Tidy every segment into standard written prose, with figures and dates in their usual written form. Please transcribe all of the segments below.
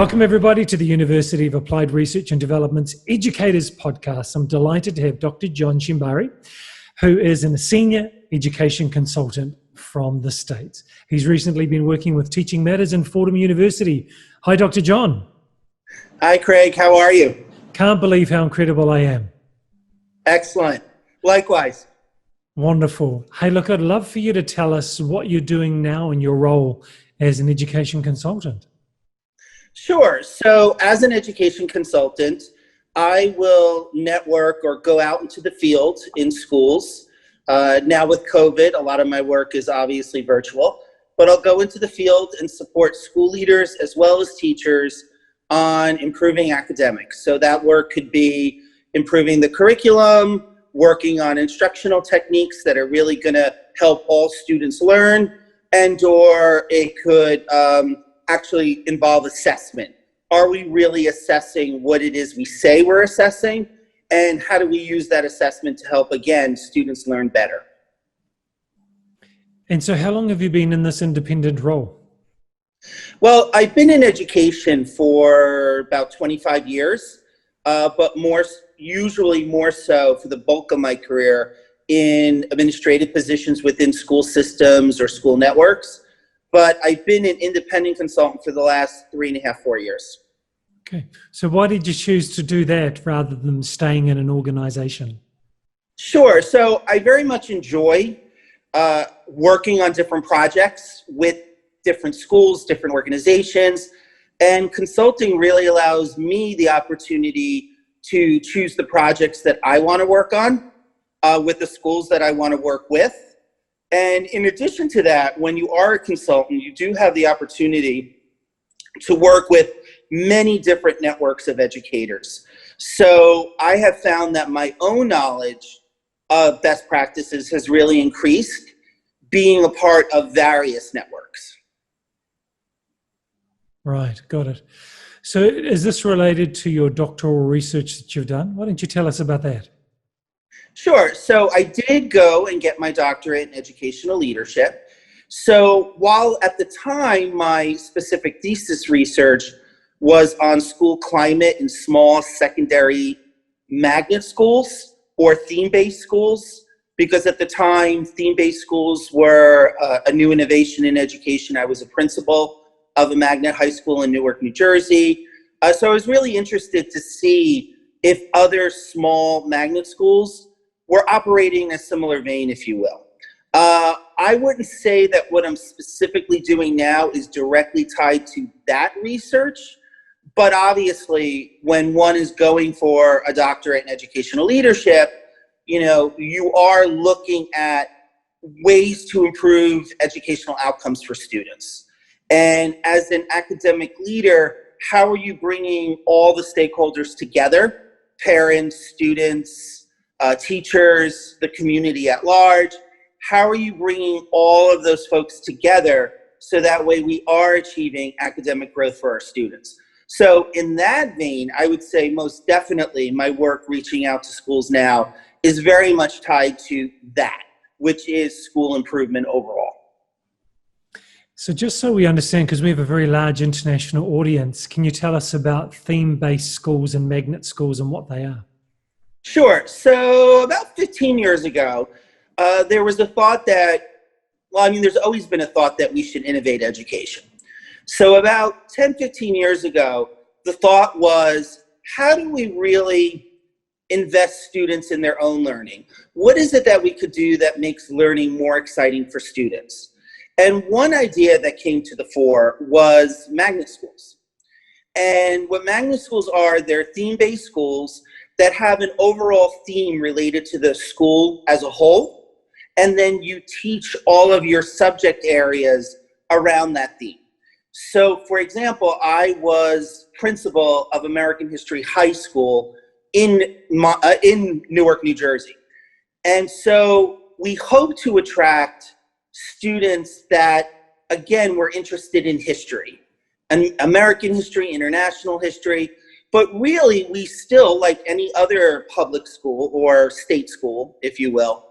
Welcome everybody to the University of Applied Research and Development's Educators podcast. I'm delighted to have Dr. John Schembari, who is a senior education consultant from the States. He's recently been working with Teaching Matters in Fordham University. Hi, Dr. John. Hi, Craig. How are you? Can't believe how incredible I am. Excellent. Likewise. Wonderful. Hey, look, I'd love for you to tell us what you're doing now in your role as an education consultant. Sure. So as an education consultant, I will network or go out into the field in schools. Now with COVID, a lot of my work is obviously virtual, but I'll go into the field and support school leaders as well as teachers on improving academics. So that work could be improving the curriculum, working on instructional techniques that are really going to help all students learn, or it could actually involve assessment. Are we really assessing what it is we say we're assessing? And how do we use that assessment to help, again, students learn better? And so how long have you been in this independent role? Well, I've been in education for about 25 years, but usually more so for the bulk of my career in administrative positions within school systems or school networks. But I've been an independent consultant for the last 3.5, 4 years. Okay. So why did you choose to do that rather than staying in an organization? Sure. So I very much enjoy working on different projects with different schools, different organizations, and consulting really allows me the opportunity to choose the projects that I want to work on with the schools that I want to work with. And in addition to that, when you are a consultant, you do have the opportunity to work with many different networks of educators. So I have found that my own knowledge of best practices has really increased being a part of various networks. Right, got it. So is this related to your doctoral research that you've done? Why don't you tell us about that? Sure. So I did go and get my doctorate in educational leadership. So while at the time my specific thesis research was on school climate in small secondary magnet schools or theme-based schools, because at the time theme-based schools were a new innovation in education. I was a principal of a magnet high school in Newark, New Jersey. So I was really interested to see if other small magnet schools were operating in a similar vein, if you will. I wouldn't say that what I'm specifically doing now is directly tied to that research, but obviously when one is going for a doctorate in educational leadership, you are looking at ways to improve educational outcomes for students. And as an academic leader, how are you bringing all the stakeholders together, parents, students, teachers, the community at large? How are you bringing all of those folks together so that way we are achieving academic growth for our students? So in that vein, I would say most definitely my work reaching out to schools now is very much tied to that, which is school improvement overall. So just so we understand, because we have a very large international audience, can you tell us about theme-based schools and magnet schools and what they are? Sure. So about 15 years ago, there was a thought that, there's always been a thought that we should innovate education. So about 10, 15 years ago, the thought was, how do we really invest students in their own learning? What is it that we could do that makes learning more exciting for students? And one idea that came to the fore was magnet schools. And what magnet schools are, they're theme-based schools that have an overall theme related to the school as a whole, and then you teach all of your subject areas around that theme. So, for example, I was principal of American History High School in Newark, New Jersey. And so we hope to attract students that, again, were interested in history, and American history, international history. But really, we still, like any other public school or state school, if you will,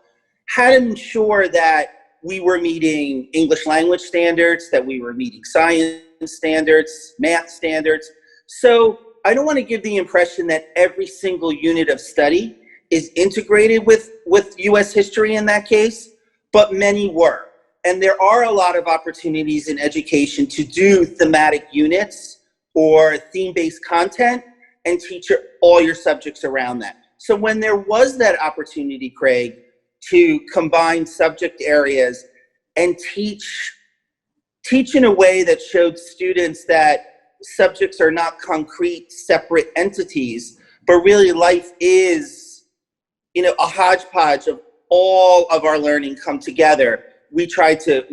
had to ensure that we were meeting English language standards, that we were meeting science standards, math standards. So I don't want to give the impression that every single unit of study is integrated with US history in that case, but many were. And there are a lot of opportunities in education to do thematic units or theme-based content and teach all your subjects around that. So when there was that opportunity, Craig, to combine subject areas and teach in a way that showed students that subjects are not concrete, separate entities, but really life is, a hodgepodge of all of our learning come together. We try to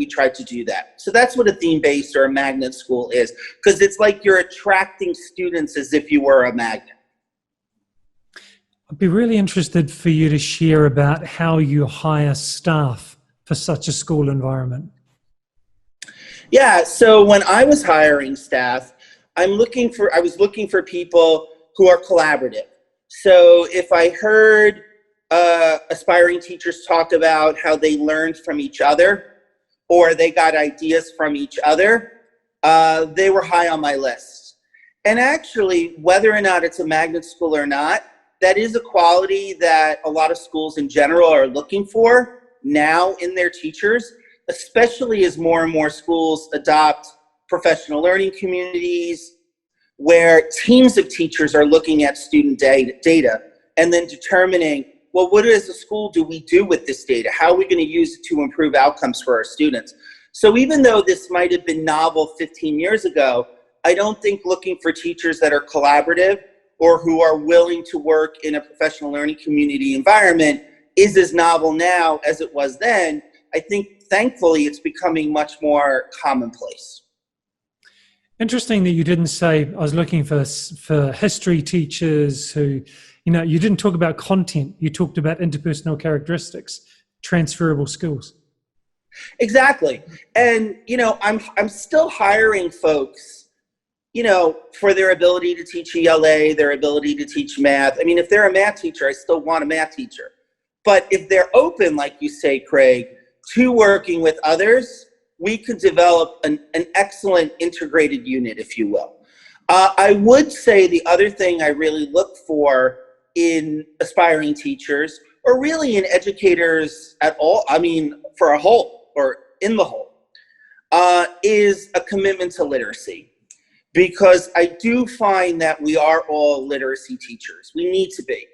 do that. So that's what a theme-based or a magnet school is, because it's like you're attracting students as if you were a magnet. I'd be really interested for you to share about how you hire staff for such a school environment. Yeah, so when I was hiring staff, I was looking for people who are collaborative. So if I heard aspiring teachers talk about how they learned from each other or they got ideas from each other, they were high on my list. And actually, whether or not it's a magnet school or not, that is a quality that a lot of schools in general are looking for now in their teachers, especially as more and more schools adopt professional learning communities where teams of teachers are looking at student data and then determining, well, what as a school do we do with this data? How are we going to use it to improve outcomes for our students? So even though this might have been novel 15 years ago, I don't think looking for teachers that are collaborative or who are willing to work in a professional learning community environment is as novel now as it was then. I think, thankfully, it's becoming much more commonplace. Interesting that you didn't say, I was looking for history teachers who, you didn't talk about content. You talked about interpersonal characteristics, transferable skills. Exactly. And, I'm still hiring folks, for their ability to teach ELA, their ability to teach math. I mean, if they're a math teacher, I still want a math teacher. But if they're open, like you say, Craig, to working with others, we could develop an excellent integrated unit, if you will. I would say the other thing I really look for in aspiring teachers, or really in educators at all, for a whole, or in the whole, is a commitment to literacy. Because I do find that we are all literacy teachers. We need to be.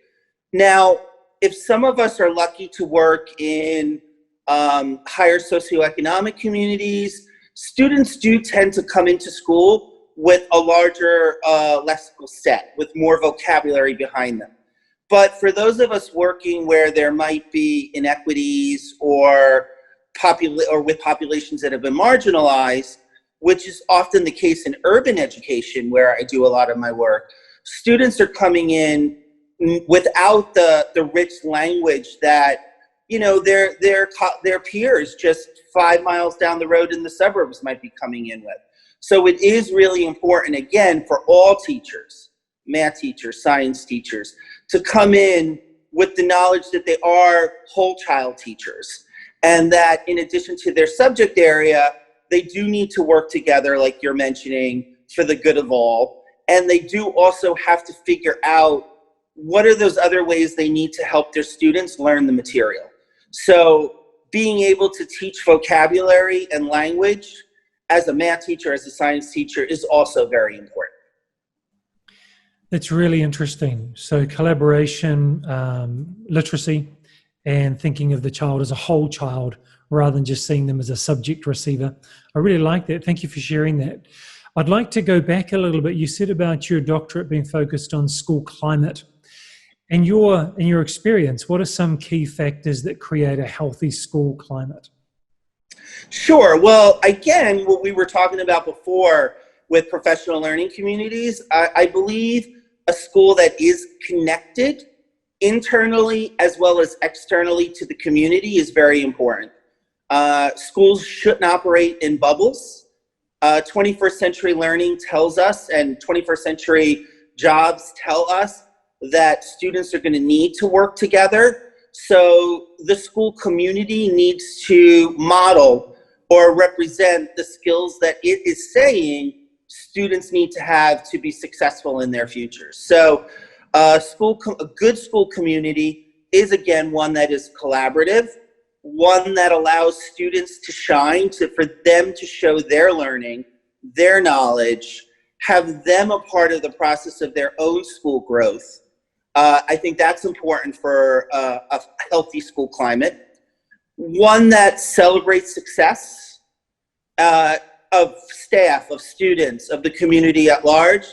Now, if some of us are lucky to work in higher socioeconomic communities, students do tend to come into school with a larger lexical set, with more vocabulary behind them. But for those of us working where there might be inequities or with populations that have been marginalized, which is often the case in urban education where I do a lot of my work, students are coming in without the rich language that their peers just 5 miles down the road in the suburbs might be coming in with. So it is really important, again, for all teachers, math teachers, science teachers, to come in with the knowledge that they are whole child teachers, and that in addition to their subject area, they do need to work together, like you're mentioning, for the good of all. And they do also have to figure out what are those other ways they need to help their students learn the material. So being able to teach vocabulary and language as a math teacher, as a science teacher, is also very important. It's really interesting. So collaboration, literacy, and thinking of the child as a whole child rather than just seeing them as a subject receiver. I really like that. Thank you for sharing that. I'd like to go back a little bit. You said about your doctorate being focused on school climate. In your experience, what are some key factors that create a healthy school climate? Sure. Well, again, what we were talking about before with professional learning communities, I believe a school that is connected internally as well as externally to the community is very important. Schools shouldn't operate in bubbles. 21st century learning tells us, and 21st century jobs tell us, that students are going to need to work together. So the school community needs to model or represent the skills that it is saying students need to have to be successful in their futures. So a good school community is, again, one that is collaborative, one that allows students to shine, for them to show their learning, their knowledge, have them a part of the process of their own school growth. I think that's important for a healthy school climate. One that celebrates success of staff, of students, of the community at large,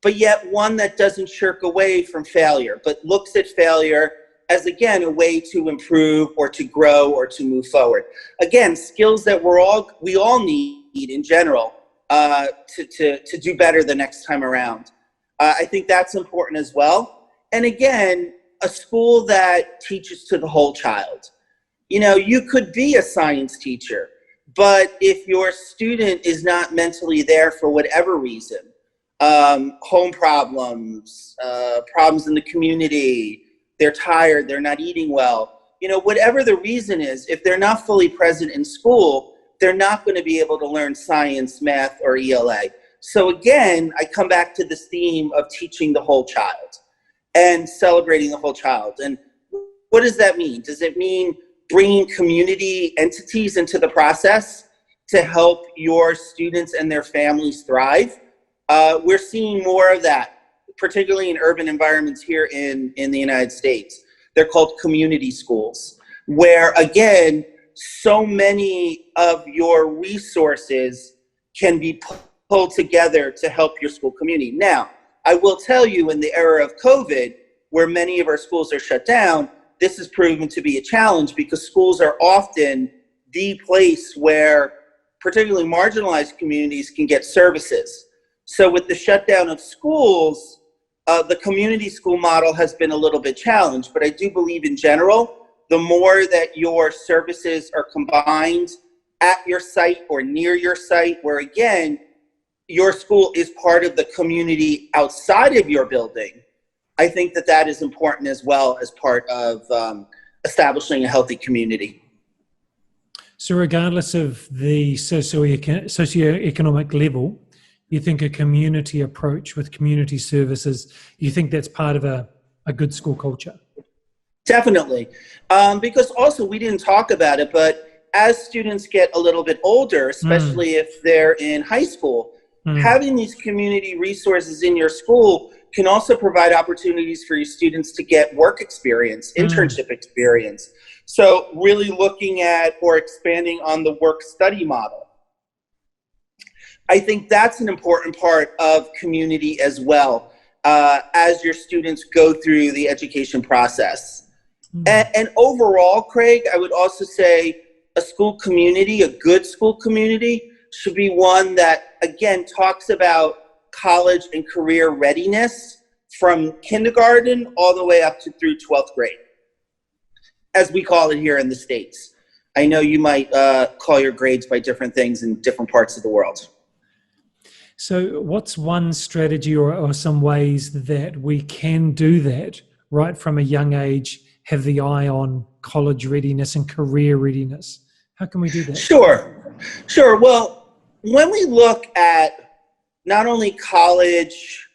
but yet one that doesn't shirk away from failure, but looks at failure as, again, a way to improve or to grow or to move forward. Again, skills that we all need in general to do better the next time around. I think that's important as well. And again, a school that teaches to the whole child. You know, you could be a science teacher, but if your student is not mentally there for whatever reason, home problems, problems in the community, they're tired, they're not eating well, you know, whatever the reason is, if they're not fully present in school, they're not going to be able to learn science, math, or ELA. So again, I come back to this theme of teaching the whole child and celebrating the whole child. And what does that mean? Does it mean bringing community entities into the process to help your students and their families thrive? We're seeing more of that, particularly in urban environments here in the United States. They're called community schools, where, again, so many of your resources can be pulled together to help your school community. Now, I will tell you, in the era of COVID, where many of our schools are shut down, this has proven to be a challenge, because schools are often the place where particularly marginalized communities can get services. So with the shutdown of schools, the community school model has been a little bit challenged, but I do believe in general, the more that your services are combined at your site or near your site, where, again, your school is part of the community outside of your building, I think that that is important as well as part of establishing a healthy community. So regardless of the socioeconomic level, you think a community approach with community services, you think that's part of a good school culture? Definitely. Because also, we didn't talk about it, but as students get a little bit older, especially if they're in high school, having these community resources in your school can also provide opportunities for your students to get work experience, internship experience. So really looking at or expanding on the work-study model. I think that's an important part of community as well, as your students go through the education process. And overall, Craig, I would also say a school community, a good school community, should be one that, again, talks about college and career readiness from kindergarten all the way up to through 12th grade, as we call it here in the States. I know you might call your grades by different things in different parts of the world. So what's one strategy or some ways that we can do that right from a young age, have the eye on college readiness and career readiness? How can we do that? Sure. Well, when we look at not only college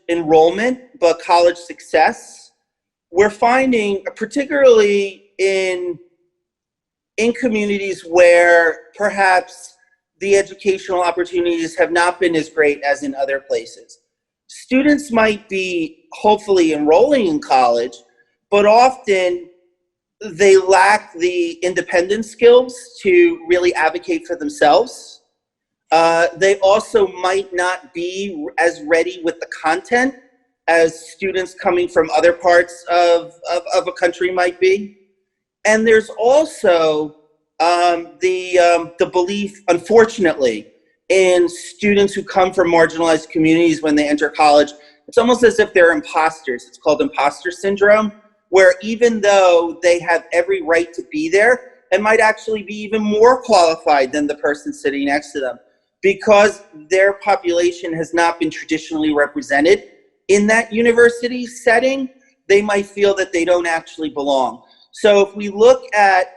enrollment, but college success, we're finding, particularly in communities where perhaps the educational opportunities have not been as great as in other places. Students might be hopefully enrolling in college, but often they lack the independent skills to really advocate for themselves. They also might not be as ready with the content as students coming from other parts of a country might be. And there's also the belief, unfortunately, in students who come from marginalized communities when they enter college. It's almost as if they're imposters. It's called imposter syndrome, where even though they have every right to be there, and might actually be even more qualified than the person sitting next to them, because their population has not been traditionally represented in that university setting, they might feel that they don't actually belong. So if we look at,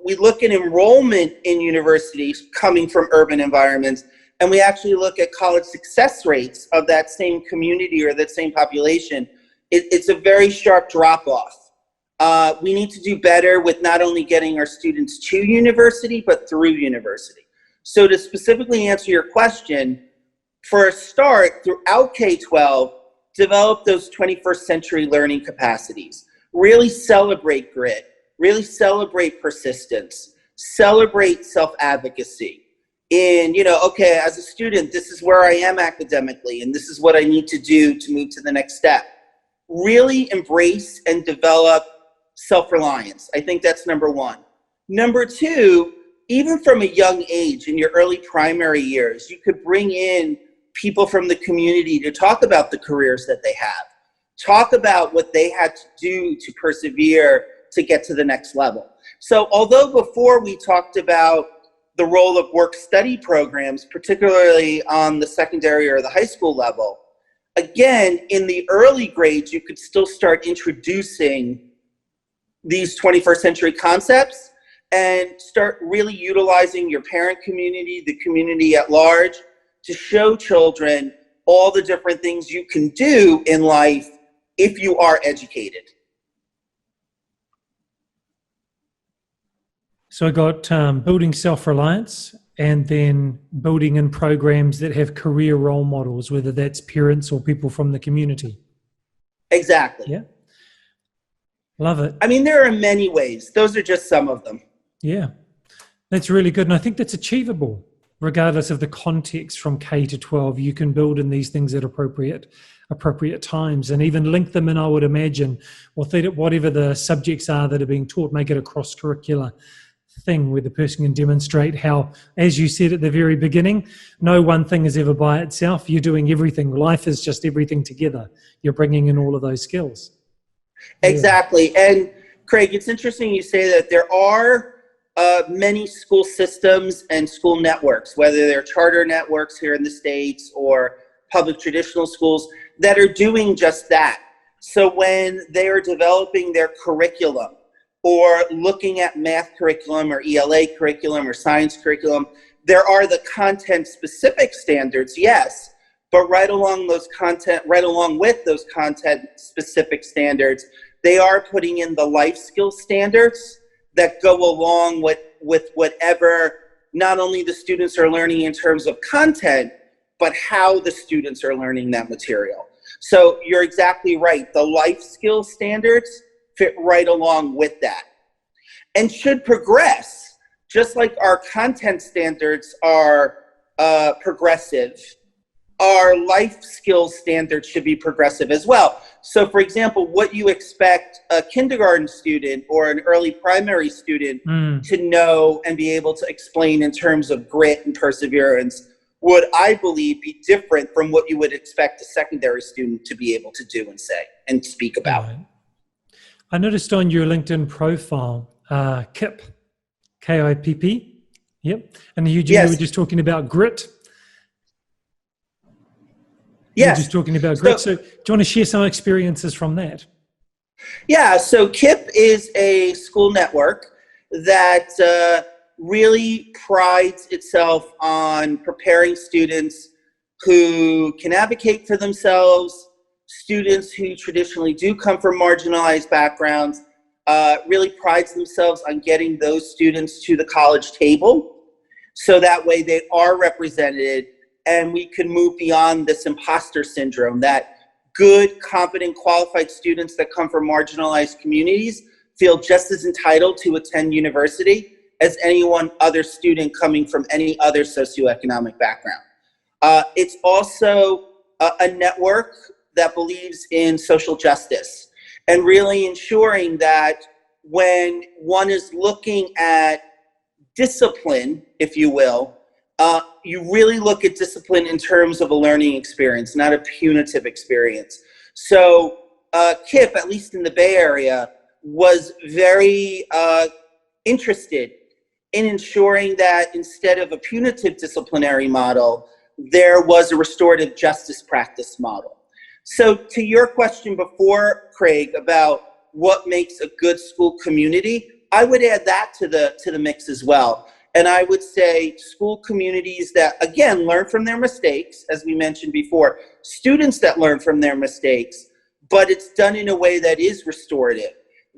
we look at enrollment in universities coming from urban environments, and we actually look at college success rates of that same community or that same population, it's a very sharp drop-off. We need to do better with not only getting our students to university, but through university. So to specifically answer your question, for a start, throughout K-12, develop those 21st century learning capacities. Really celebrate grit, really celebrate persistence, celebrate self-advocacy. In, okay, as a student, this is where I am academically, and this is what I need to do to move to the next step. Really embrace and develop self-reliance. I think that's number one. Number two, even from a young age, in your early primary years, you could bring in people from the community to talk about the careers that they have, talk about what they had to do to persevere to get to the next level. So although before we talked about the role of work-study programs, particularly on the secondary or the high school level, again, in the early grades, you could still start introducing these 21st century concepts and start really utilizing your parent community, the community at large, to show children all the different things you can do in life if you are educated. So I got building self-reliance, and then building in programs that have career role models, whether that's parents or people from the community. Exactly. Yeah. Love it. I mean, there are many ways. Those are just some of them. Yeah, that's really good. And I think that's achievable, regardless of the context from K to 12. You can build in these things at appropriate times, and even link them in, I would imagine, whatever the subjects are that are being taught, make it a cross-curricular thing where the person can demonstrate how, as you said at the very beginning, no one thing is ever by itself. You're doing everything. Life is just everything together. You're bringing in all of those skills. Exactly. Yeah. And Craig, it's interesting you say that. There are many school systems and school networks, whether they're charter networks here in the States or public traditional schools, that are doing just that. So when they are developing their curriculum or looking at math curriculum or ELA curriculum or science curriculum, there are the content specific standards, yes, but right along with those content specific standards, they are putting in the life skill standards that go along with whatever not only the students are learning in terms of content, but how the students are learning that material. So you're exactly right. The life skill standards fit right along with that and should progress, just like our content standards are progressive. Our life skills standards should be progressive as well. So for example, what you expect a kindergarten student or an early primary student to know and be able to explain in terms of grit and perseverance would, I believe, be different from what you would expect a secondary student to be able to do and say and speak about. Right. I noticed on your LinkedIn profile, KIPP, K-I-P-P, yep. And you were just talking about grit. Yes. You're just talking about grit. So do you want to share some experiences from that? Yeah, so KIPP is a school network that really prides itself on preparing students who can advocate for themselves, students who traditionally do come from marginalized backgrounds, really prides themselves on getting those students to the college table. So that way they are represented and we can move beyond this imposter syndrome that good, competent, qualified students that come from marginalized communities feel just as entitled to attend university as anyone other student coming from any other socioeconomic background. It's also a network that believes in social justice and really ensuring that when one is looking at discipline, if you will, you really look at discipline in terms of a learning experience, not a punitive experience. So KIPP, at least in the Bay Area, was very interested in ensuring that instead of a punitive disciplinary model, there was a restorative justice practice model. So to your question before, Craig, about what makes a good school community, I would add that to the mix as well. And I would say school communities that, again, learn from their mistakes, as we mentioned before, students that learn from their mistakes, but it's done in a way that is restorative,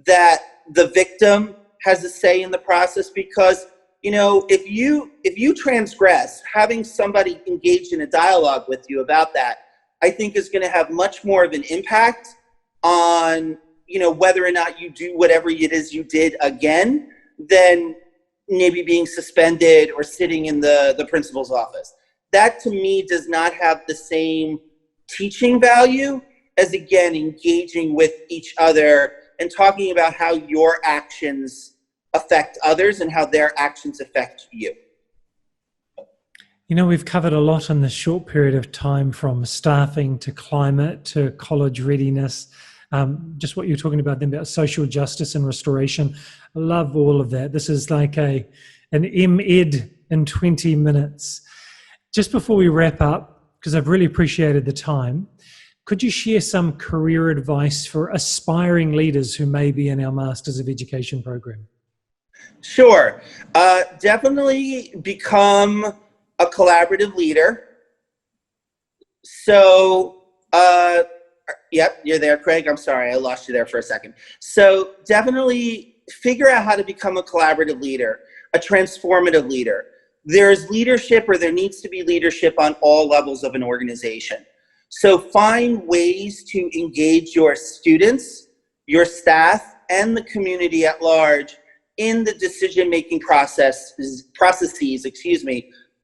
that the victim has a say in the process, because, you know, if you transgress, having somebody engaged in a dialogue with you about that, I think is going to have much more of an impact on, you know, whether or not you do whatever it is you did again, than maybe being suspended or sitting in the principal's office. That to me does not have the same teaching value as, again, engaging with each other and talking about how your actions affect others and how their actions affect you. You know, we've covered a lot in this short period of time, from staffing to climate to college readiness. Just what you're talking about then about social justice and restoration. I love all of that. This is like an MEd in 20 minutes. Just before we wrap up, because I've really appreciated the time, could you share some career advice for aspiring leaders who may be in our Masters of Education program? Sure. Definitely become a collaborative leader. So, yep, you're there, Craig. I'm sorry, I lost you there for a second. So definitely figure out how to become a collaborative leader, a transformative leader. There's leadership, or there needs to be leadership on all levels of an organization. So find ways to engage your students, your staff, and the community at large in the decision-making processes,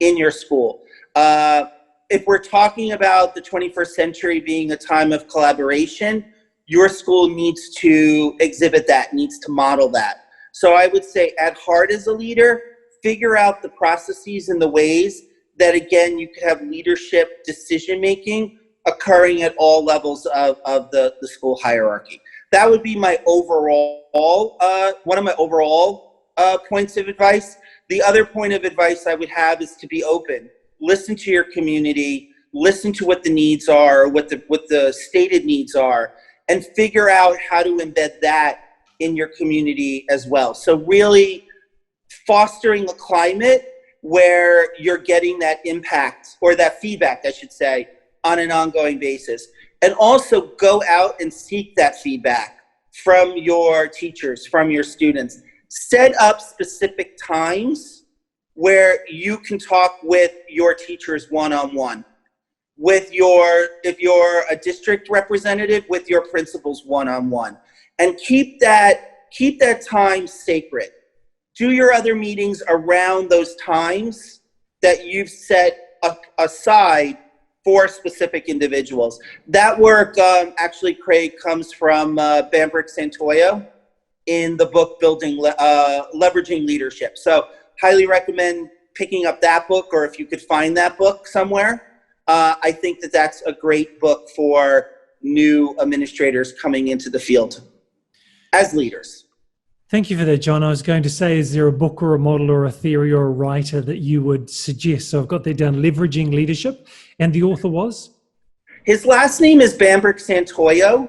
in your school. If we're talking about the 21st century being a time of collaboration, your school needs to exhibit that, needs to model that. So I would say, at heart as a leader, figure out the processes and the ways that, again, you could have leadership decision-making occurring at all levels of the school hierarchy. That would be my overall, one of my overall points of advice. The other point of advice I would have is to be open. Listen to your community, listen to what the needs are, what the stated needs are, and figure out how to embed that in your community as well. So really fostering a climate where you're getting that impact, or that feedback, I should say, on an ongoing basis. And also go out and seek that feedback from your teachers, from your students. Set up specific times where you can talk with your teachers one-on-one, if you're a district representative, with your principals one-on-one, and keep that time sacred. Do your other meetings around those times that you've set aside for specific individuals. That work, actually, Craig, comes from Bambrick Santoyo in the book Leveraging Leadership. So highly recommend picking up that book, or if you could find that book somewhere. I think that's a great book for new administrators coming into the field as leaders. Thank you for that, John. I was going to say, is there a book or a model or a theory or a writer that you would suggest? So I've got that down, Leveraging Leadership, and the author was? His last name is Bambrick Santoyo.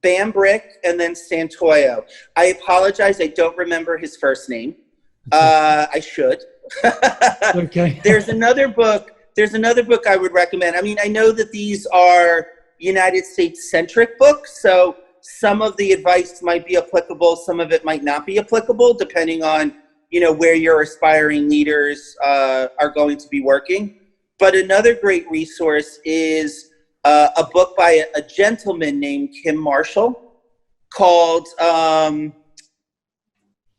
Bambrick and then Santoyo. I apologize, I don't remember his first name. I should. Okay. There's another book I would recommend. I mean, I know that these are United States-centric books, so some of the advice might be applicable, some of it might not be applicable, depending on, you know, where your aspiring leaders are going to be working. But another great resource is a book by a gentleman named Kim Marshall called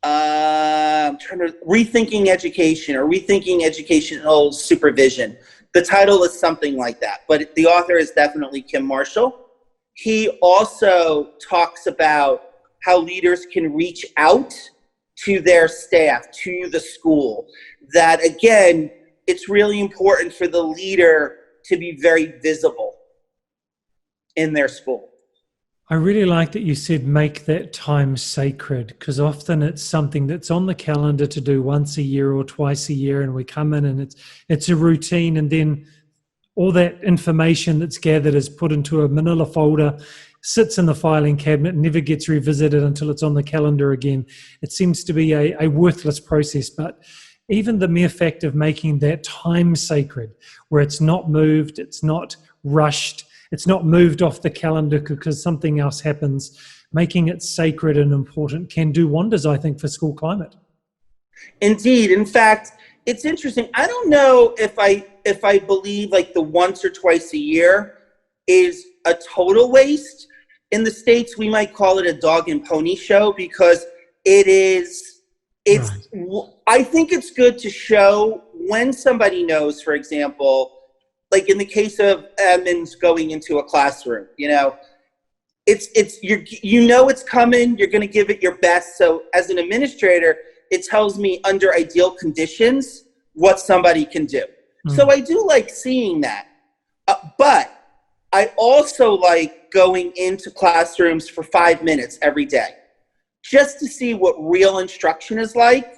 Rethinking Education, or Rethinking Educational Supervision. The title is something like that, but the author is definitely Kim Marshall. He also talks about how leaders can reach out to their staff, to the school. That, again, it's really important for the leader to be very visible in their school. I really like that you said make that time sacred, because often it's something that's on the calendar to do once a year or twice a year, and we come in and it's a routine, and then all that information that's gathered is put into a manila folder, sits in the filing cabinet and never gets revisited until it's on the calendar again. It seems to be a worthless process, but even the mere fact of making that time sacred, where it's not moved, it's not rushed, it's not moved off the calendar because something else happens, making it sacred and important can do wonders, I think, for school climate. Indeed. In fact, it's interesting. I don't know if I believe like the once or twice a year is a total waste. In the States, we might call it a dog and pony show because it's right. I think it's good to show when somebody knows, for example, like in the case of admins going into a classroom, it's it's coming, you're going to give it your best. So as an administrator, it tells me under ideal conditions what somebody can do. So I do like seeing that. But I also like going into classrooms for 5 minutes every day just to see what real instruction is like.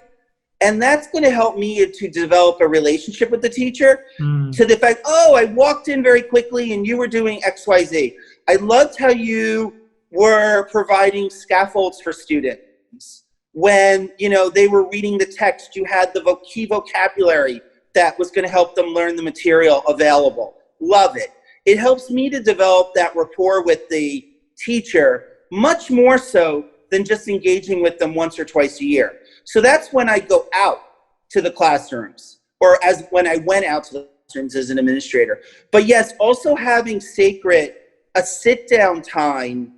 And that's going to help me to develop a relationship with the teacher to the fact, oh, I walked in very quickly and you were doing X, Y, Z. I loved how you were providing scaffolds for students. When, they were reading the text, you had the key vocabulary that was going to help them learn the material available. Love it. It helps me to develop that rapport with the teacher much more so than just engaging with them once or twice a year. So that's when I go out to the classrooms, or when I went out to the classrooms as an administrator. But yes, also having a sit-down time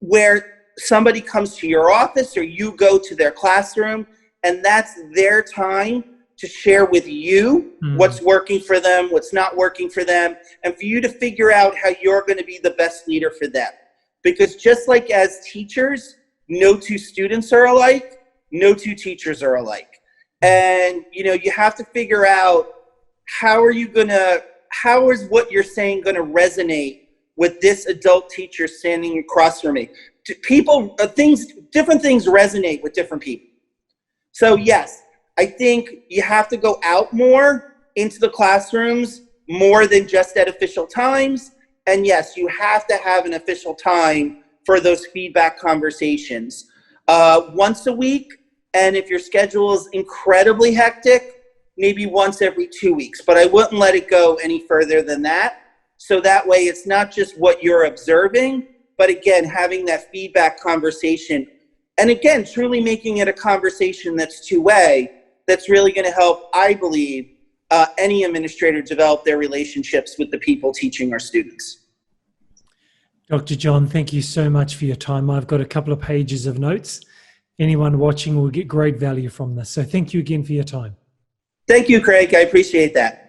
where somebody comes to your office or you go to their classroom, and that's their time to share with you what's working for them, what's not working for them, and for you to figure out how you're going to be the best leader for them. Because just like as teachers, no two students are alike, no two teachers are alike. And, you have to figure out how is what you're saying going to resonate with this adult teacher standing across from me. Different things resonate with different people. So yes, I think you have to go out more into the classrooms more than just at official times. And yes, you have to have an official time for those feedback conversations once a week. And if your schedule is incredibly hectic, maybe once every 2 weeks. But I wouldn't let it go any further than that. So that way it's not just what you're observing, but again, having that feedback conversation. And again, truly making it a conversation that's two-way, that's really going to help, I believe, any administrator develop their relationships with the people teaching our students. Dr. John, thank you so much for your time. I've got a couple of pages of notes. Anyone watching will get great value from this. So thank you again for your time. Thank you, Craig. I appreciate that.